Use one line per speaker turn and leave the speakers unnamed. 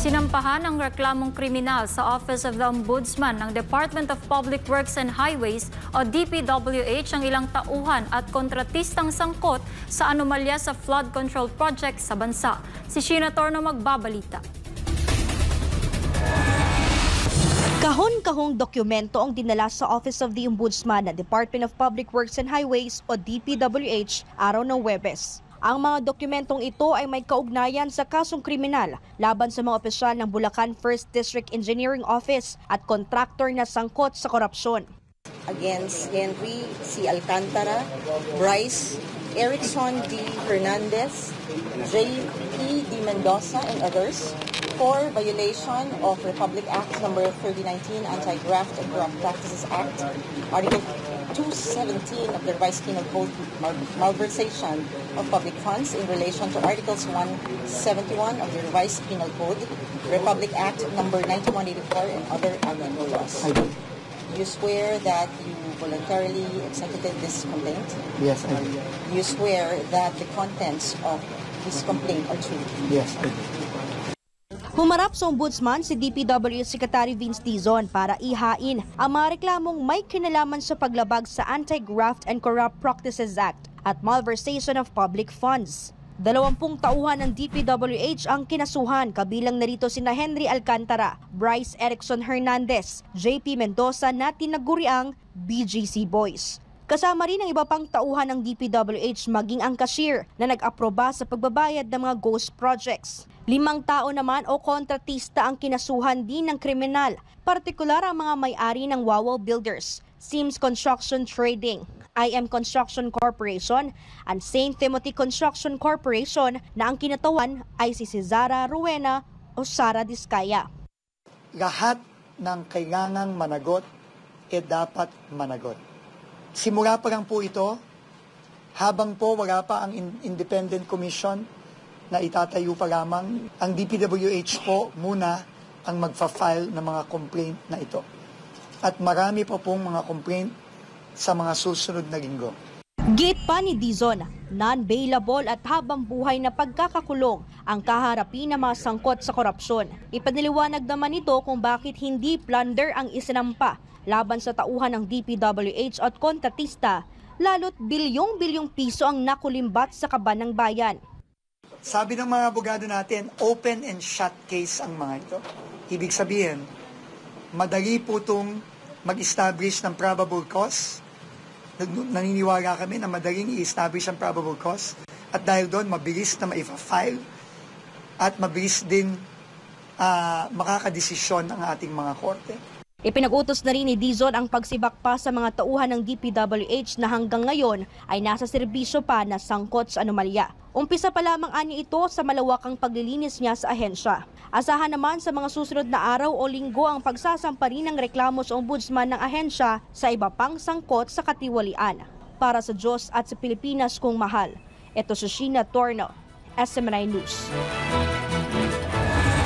Sinampahan ang reklamong kriminal sa Office of the Ombudsman ng Department of Public Works and Highways o DPWH ang ilang tauhan at kontratistang sangkot sa anomalya sa flood control project sa bansa. Si Sheena Torno magbabalita.
Kahon-kahong dokumento ang dinala sa Office of the Ombudsman ng Department of Public Works and Highways o DPWH araw ng Huwebes. Ang mga dokumentong ito ay may kaugnayan sa kasong kriminal laban sa mga opisyal ng Bulacan 1st District Engineering Office at kontraktor na sangkot sa korupsyon.
Against Henry C. Alcantara, Bryce Erickson D. Hernandez, J.P. D. Mendoza, and others for violation of Republic Act No. 3019 Anti-Graft and Corrupt Practices Act, Article 217 of the Revised Penal Code, malversation of public funds in relation to Articles 171 of the Revised Penal Code, Republic Act No. 9184, and other amendment laws. You swear that you voluntarily executed this complaint?
Yes, I do.
You swear that the contents of this complaint are true?
Yes, I do.
Humarap sa Ombudsman si DPWH Secretary Vince Dizon para ihain ang mga reklamong may kinalaman sa paglabag sa Anti-Graft and Corrupt Practices Act at malversation of public funds. 20 tauhan ng DPWH ang kinasuhan, kabilang narito sina Henry Alcantara, Bryce Erickson Hernandez, JP Mendoza na tinaguriang BGC Boys. Kasama rin ang iba pang tauhan ng DPWH maging ang cashier na nag-aproba sa pagbabayad ng mga ghost projects. 5 tao naman o kontratista ang kinasuhan din ng kriminal, partikular ang mga may-ari ng Wawal Builders, Sims Construction Trading, IM Construction Corporation, and St. Timothy Construction Corporation na ang kinatawan ay si Cesara Rowena o Sara Diskaya.
Lahat ng kailangang managot dapat managot. Simula pa lang po ito, habang po wala pa ang independent commission na itatayo pa lamang, ang DPWH po muna ang magfa-file ng mga complaint na ito. At marami pa pong mga complaint sa mga susunod na linggo.
Git pa ni Dizon, non-bailable at habang buhay na pagkakakulong ang kaharapin ng mga sangkot sa korupsyon. Ipaniliwanag naman ito kung bakit hindi plunder ang isinampa laban sa tauhan ng DPWH at kontratista, lalo't bilyong-bilyong piso ang nakulimbat sa kaban ng bayan.
Sabi ng mga abogado natin, open and shut case ang mga ito. Ibig sabihin, madali po itong mag-establish ng probable cause. Naniniwala kami na madaling i-establish ang probable cause. At dahil doon, mabilis na maifa-file at mabilis din makakadesisyon ang ating mga korte.
Ipinag-utos na rin ni Dizon ang pagsibak pa sa mga tauhan ng DPWH na hanggang ngayon ay nasa serbisyo pa na sangkot sa anomalya. Umpisa pa lamang ani ito sa malawakang paglilinis niya sa ahensya. Asahan naman sa mga susunod na araw o linggo ang pagsasampa rin ng reklamo sa ombudsman ng ahensya sa iba pang sangkot sa katiwalian. Para sa Diyos at sa Pilipinas kong mahal, ito si Sheena Torno, SMNI News.